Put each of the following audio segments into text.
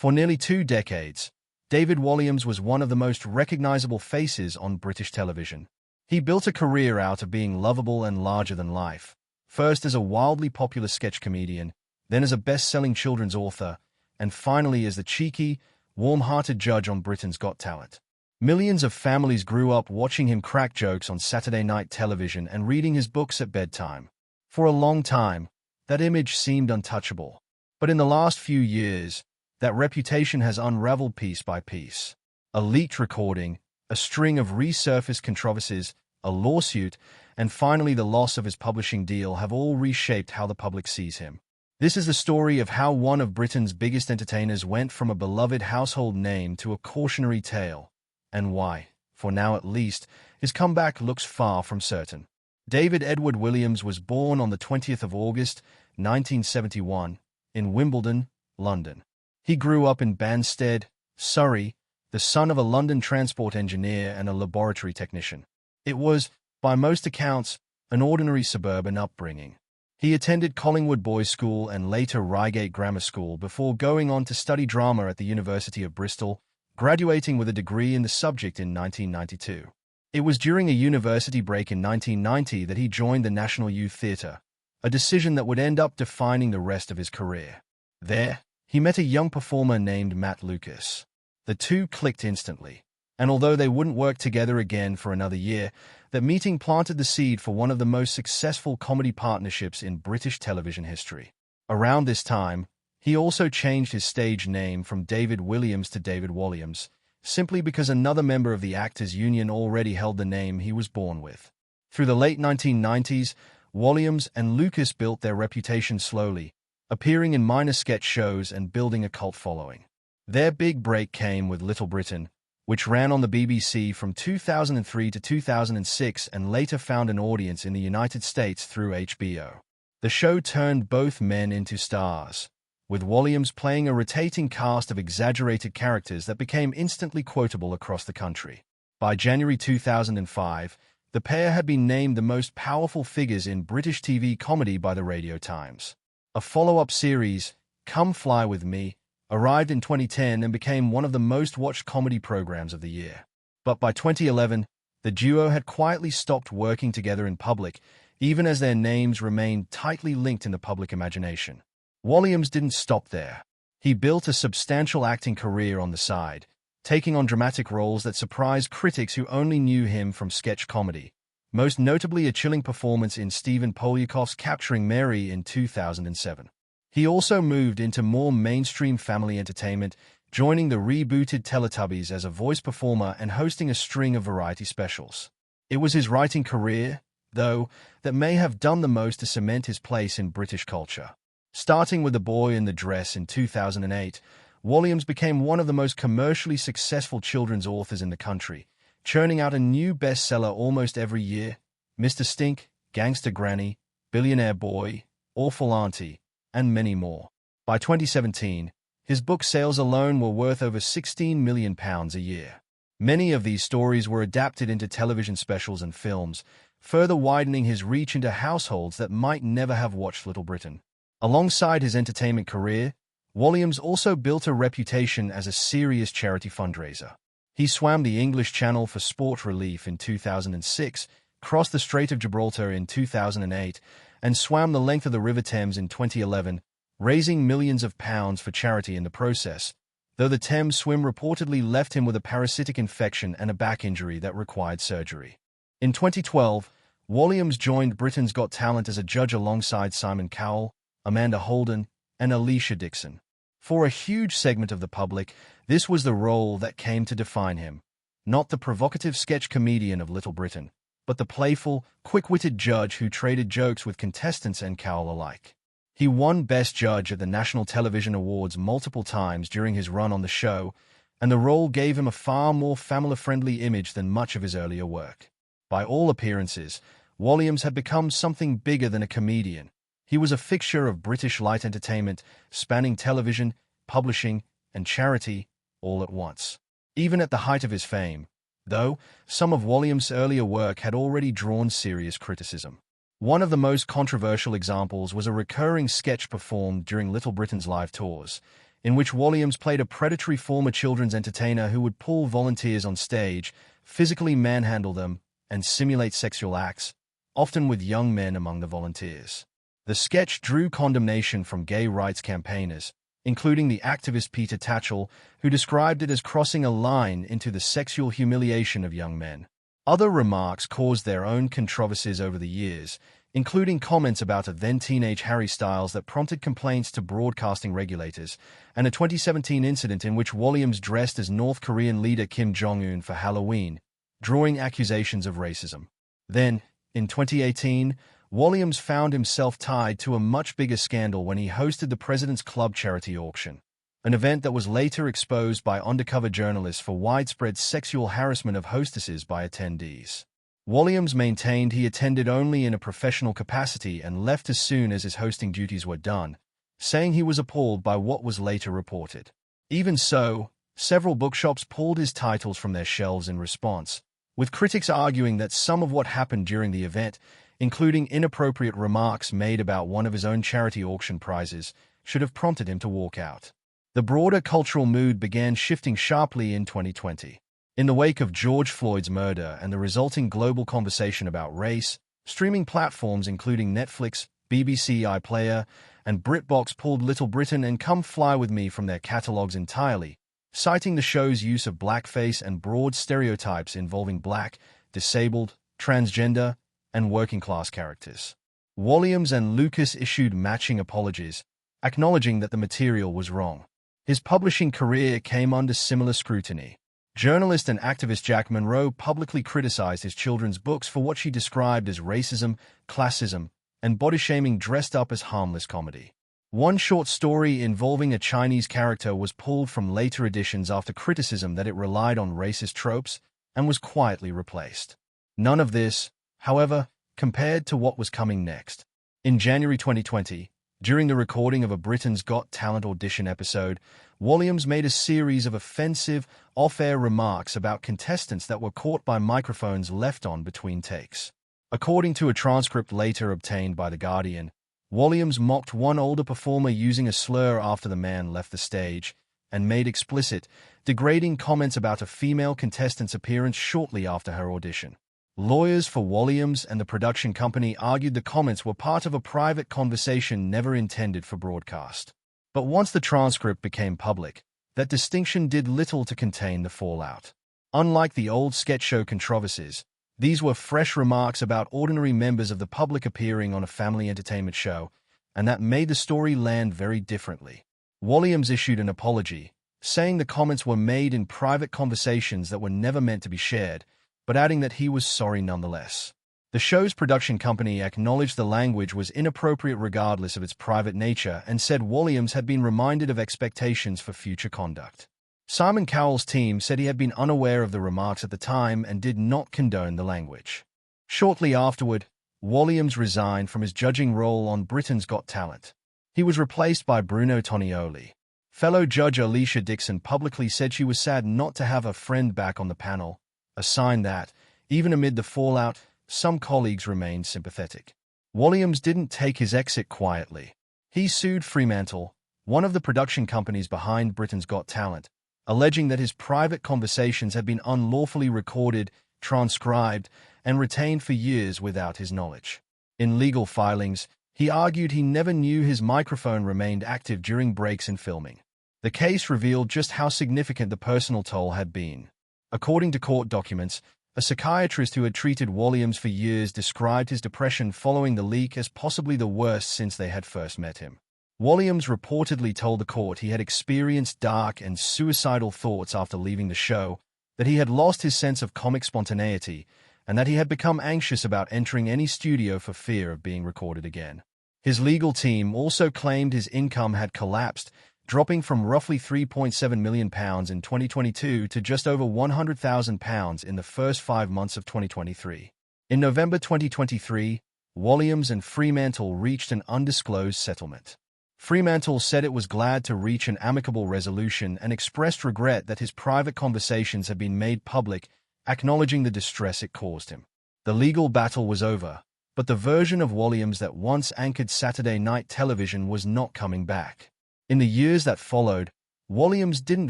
For nearly 2 decades, David Walliams was one of the most recognizable faces on British television. He built a career out of being lovable and larger than life, first as a wildly popular sketch comedian, then as a best-selling children's author, and finally as the cheeky, warm-hearted judge on Britain's Got Talent. Millions of families grew up watching him crack jokes on Saturday night television and reading his books at bedtime. For a long time, that image seemed untouchable. But in the last few years, that reputation has unraveled piece by piece. A leaked recording, a string of resurfaced controversies, a lawsuit, and finally the loss of his publishing deal have all reshaped how the public sees him. This is the story of how one of Britain's biggest entertainers went from a beloved household name to a cautionary tale, and why, for now at least, his comeback looks far from certain. David Edward Walliams was born on the 20th of August, 1971, in Wimbledon, London. He grew up in Banstead, Surrey, the son of a London transport engineer and a laboratory technician. It was, by most accounts, an ordinary suburban upbringing. He attended Collingwood Boys' School and later Reigate Grammar School before going on to study drama at the University of Bristol, graduating with a degree in the subject in 1992. It was during a university break in 1990 that he joined the National Youth Theatre, a decision that would end up defining the rest of his career. There, he met a young performer named Matt Lucas. The two clicked instantly, and although they wouldn't work together again for another year, that meeting planted the seed for one of the most successful comedy partnerships in British television history. Around this time, he also changed his stage name from David Walliams to David Walliams, simply because another member of the Actors Union already held the name he was born with. Through the late 1990s, Walliams and Lucas built their reputation slowly, appearing in minor sketch shows and building a cult following. Their big break came with Little Britain, which ran on the BBC from 2003 to 2006 and later found an audience in the United States through HBO. The show turned both men into stars, with Walliams playing a rotating cast of exaggerated characters that became instantly quotable across the country. By January 2005, the pair had been named the most powerful figures in British TV comedy by the Radio Times. A follow-up series, Come Fly With Me, arrived in 2010 and became one of the most-watched comedy programs of the year. But by 2011, the duo had quietly stopped working together in public, even as their names remained tightly linked in the public imagination. Walliams didn't stop there. He built a substantial acting career on the side, taking on dramatic roles that surprised critics who only knew him from sketch comedy, most notably a chilling performance in Stephen Polyakoff's Capturing Mary in 2007. He also moved into more mainstream family entertainment, joining the rebooted Teletubbies as a voice performer and hosting a string of variety specials. It was his writing career, though, that may have done the most to cement his place in British culture. Starting with The Boy in the Dress in 2008, Walliams became one of the most commercially successful children's authors in the country, churning out a new bestseller almost every year: Mr. Stink, Gangster Granny, Billionaire Boy, Awful Auntie, and many more. By 2017, his book sales alone were worth over £16 million a year. Many of these stories were adapted into television specials and films, further widening his reach into households that might never have watched Little Britain. Alongside his entertainment career, Walliams also built a reputation as a serious charity fundraiser. He swam the English Channel for sport relief in 2006, crossed the Strait of Gibraltar in 2008, and swam the length of the River Thames in 2011, raising millions of pounds for charity in the process, though the Thames swim reportedly left him with a parasitic infection and a back injury that required surgery. In 2012, Walliams joined Britain's Got Talent as a judge alongside Simon Cowell, Amanda Holden, and Alicia Dixon. For a huge segment of the public, this was the role that came to define him. Not the provocative sketch comedian of Little Britain, but the playful, quick-witted judge who traded jokes with contestants and Cowell alike. He won Best Judge at the National Television Awards multiple times during his run on the show, and the role gave him a far more family-friendly image than much of his earlier work. By all appearances, Walliams had become something bigger than a comedian. He was a fixture of British light entertainment, spanning television, publishing, and charity all at once. Even at the height of his fame, though, some of Walliams' earlier work had already drawn serious criticism. One of the most controversial examples was a recurring sketch performed during Little Britain's live tours, in which Walliams played a predatory former children's entertainer who would pull volunteers on stage, physically manhandle them, and simulate sexual acts, often with young men among the volunteers. The sketch drew condemnation from gay rights campaigners, including the activist Peter Tatchell, who described it as crossing a line into the sexual humiliation of young men. Other remarks caused their own controversies over the years, including comments about a then-teenage Harry Styles that prompted complaints to broadcasting regulators, and a 2017 incident in which Walliams dressed as North Korean leader Kim Jong-un for Halloween, drawing accusations of racism. Then, in 2018, Walliams found himself tied to a much bigger scandal when he hosted the President's Club charity auction, an event that was later exposed by undercover journalists for widespread sexual harassment of hostesses by attendees. Walliams maintained he attended only in a professional capacity and left as soon as his hosting duties were done, saying he was appalled by what was later reported. Even so, several bookshops pulled his titles from their shelves in response, with critics arguing that some of what happened during the event, including inappropriate remarks made about one of his own charity auction prizes, should have prompted him to walk out. The broader cultural mood began shifting sharply in 2020. In the wake of George Floyd's murder and the resulting global conversation about race, streaming platforms including Netflix, BBC iPlayer, and BritBox pulled Little Britain and Come Fly With Me from their catalogs entirely, citing the show's use of blackface and broad stereotypes involving black, disabled, transgender, and working-class characters. Walliams and Lucas issued matching apologies, acknowledging that the material was wrong. His publishing career came under similar scrutiny. Journalist and activist Jack Monroe publicly criticized his children's books for what she described as racism, classism, and body-shaming dressed up as harmless comedy. One short story involving a Chinese character was pulled from later editions after criticism that it relied on racist tropes and was quietly replaced. None of this, however, compared to what was coming next. In January 2020, during the recording of a Britain's Got Talent audition episode, Walliams made a series of offensive, off-air remarks about contestants that were caught by microphones left on between takes. According to a transcript later obtained by The Guardian, Walliams mocked one older performer using a slur after the man left the stage, and made explicit, degrading comments about a female contestant's appearance shortly after her audition. Lawyers for Walliams and the production company argued the comments were part of a private conversation never intended for broadcast. But once the transcript became public, that distinction did little to contain the fallout. Unlike the old sketch show controversies, these were fresh remarks about ordinary members of the public appearing on a family entertainment show, and that made the story land very differently. Walliams issued an apology, saying the comments were made in private conversations that were never meant to be shared, but adding that he was sorry nonetheless. The show's production company acknowledged the language was inappropriate regardless of its private nature and said Walliams had been reminded of expectations for future conduct. Simon Cowell's team said he had been unaware of the remarks at the time and did not condone the language. Shortly afterward, Walliams resigned from his judging role on Britain's Got Talent. He was replaced by Bruno Tonioli. Fellow judge Alicia Dixon publicly said she was sad not to have a friend back on the panel, a sign that, even amid the fallout, some colleagues remained sympathetic. Walliams didn't take his exit quietly. He sued Fremantle, one of the production companies behind Britain's Got Talent, alleging that his private conversations had been unlawfully recorded, transcribed, and retained for years without his knowledge. In legal filings, he argued he never knew his microphone remained active during breaks in filming. The case revealed just how significant the personal toll had been. According to court documents, a psychiatrist who had treated Walliams for years described his depression following the leak as possibly the worst since they had first met him. Walliams reportedly told the court he had experienced dark and suicidal thoughts after leaving the show, that he had lost his sense of comic spontaneity, and that he had become anxious about entering any studio for fear of being recorded again. His legal team also claimed his income had collapsed, dropping from roughly £3.7 million in 2022 to just over £100,000 in the first 5 months of 2023. In November 2023, Walliams and Fremantle reached an undisclosed settlement. Fremantle said it was glad to reach an amicable resolution and expressed regret that his private conversations had been made public, acknowledging the distress it caused him. The legal battle was over, but the version of Walliams that once anchored Saturday night television was not coming back. In the years that followed, Walliams didn't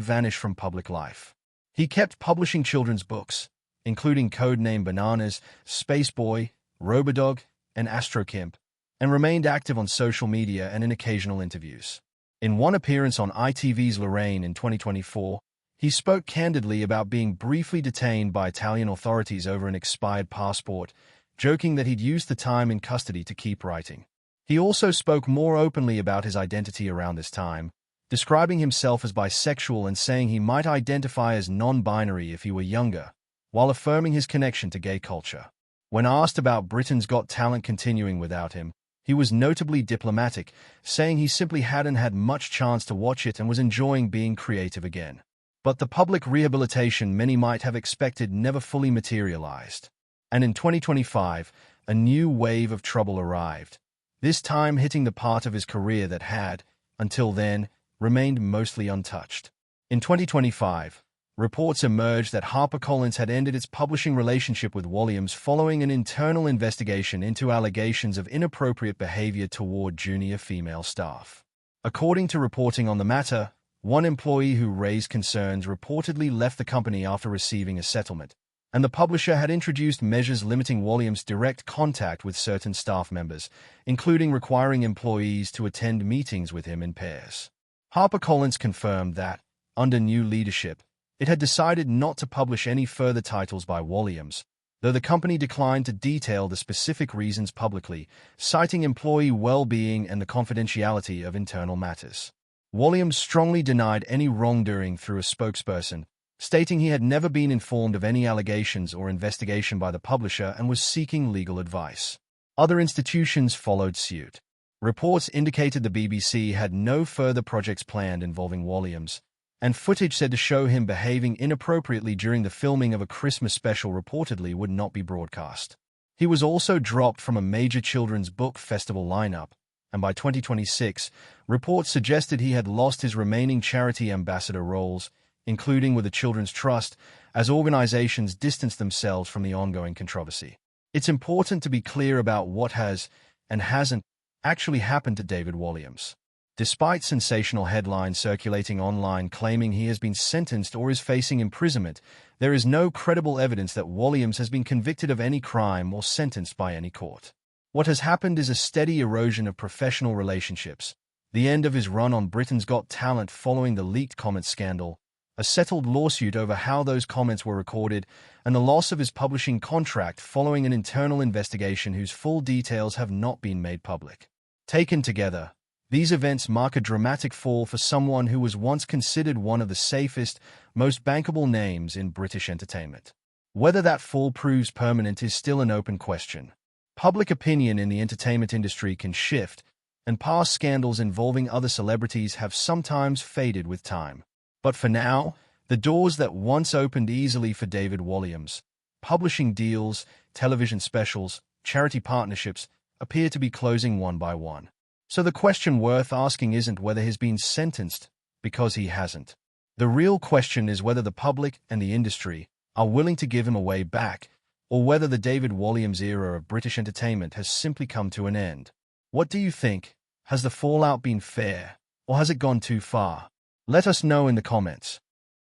vanish from public life. He kept publishing children's books, including Codename Bananas, Spaceboy, Robodog, and Astrokimp, and remained active on social media and in occasional interviews. In one appearance on ITV's Lorraine in 2024, he spoke candidly about being briefly detained by Italian authorities over an expired passport, joking that he'd used the time in custody to keep writing. He also spoke more openly about his identity around this time, describing himself as bisexual and saying he might identify as non-binary if he were younger, while affirming his connection to gay culture. When asked about Britain's Got Talent continuing without him, he was notably diplomatic, saying he simply hadn't had much chance to watch it and was enjoying being creative again. But the public rehabilitation many might have expected never fully materialized. And in 2025, a new wave of trouble arrived, this time hitting the part of his career that had, until then, remained mostly untouched. In 2025, reports emerged that HarperCollins had ended its publishing relationship with Walliams following an internal investigation into allegations of inappropriate behavior toward junior female staff. According to reporting on the matter, one employee who raised concerns reportedly left the company after receiving a settlement, and the publisher had introduced measures limiting Walliams' direct contact with certain staff members, including requiring employees to attend meetings with him in pairs. HarperCollins confirmed that, under new leadership, it had decided not to publish any further titles by Walliams, though the company declined to detail the specific reasons publicly, citing employee well-being and the confidentiality of internal matters. Walliams strongly denied any wrongdoing through a spokesperson, stating he had never been informed of any allegations or investigation by the publisher and was seeking legal advice. Other institutions followed suit. Reports indicated the BBC had no further projects planned involving Walliams, and footage said to show him behaving inappropriately during the filming of a Christmas special reportedly would not be broadcast. He was also dropped from a major children's book festival lineup, and by 2026, reports suggested he had lost his remaining charity ambassador roles, including with the Children's Trust, as organizations distanced themselves from the ongoing controversy. It's important to be clear about what has, and hasn't, actually happened to David Walliams. Despite sensational headlines circulating online claiming he has been sentenced or is facing imprisonment, there is no credible evidence that Walliams has been convicted of any crime or sentenced by any court. What has happened is a steady erosion of professional relationships, the end of his run on Britain's Got Talent following the leaked comments scandal, a settled lawsuit over how those comments were recorded, and the loss of his publishing contract following an internal investigation whose full details have not been made public. Taken together, these events mark a dramatic fall for someone who was once considered one of the safest, most bankable names in British entertainment. Whether that fall proves permanent is still an open question. Public opinion in the entertainment industry can shift, and past scandals involving other celebrities have sometimes faded with time. But for now, the doors that once opened easily for David Walliams, publishing deals, television specials, charity partnerships, appear to be closing one by one. So the question worth asking isn't whether he's been sentenced, because he hasn't. The real question is whether the public and the industry are willing to give him a way back, or whether the David Walliams era of British entertainment has simply come to an end. What do you think? Has the fallout been fair, or has it gone too far? Let us know in the comments.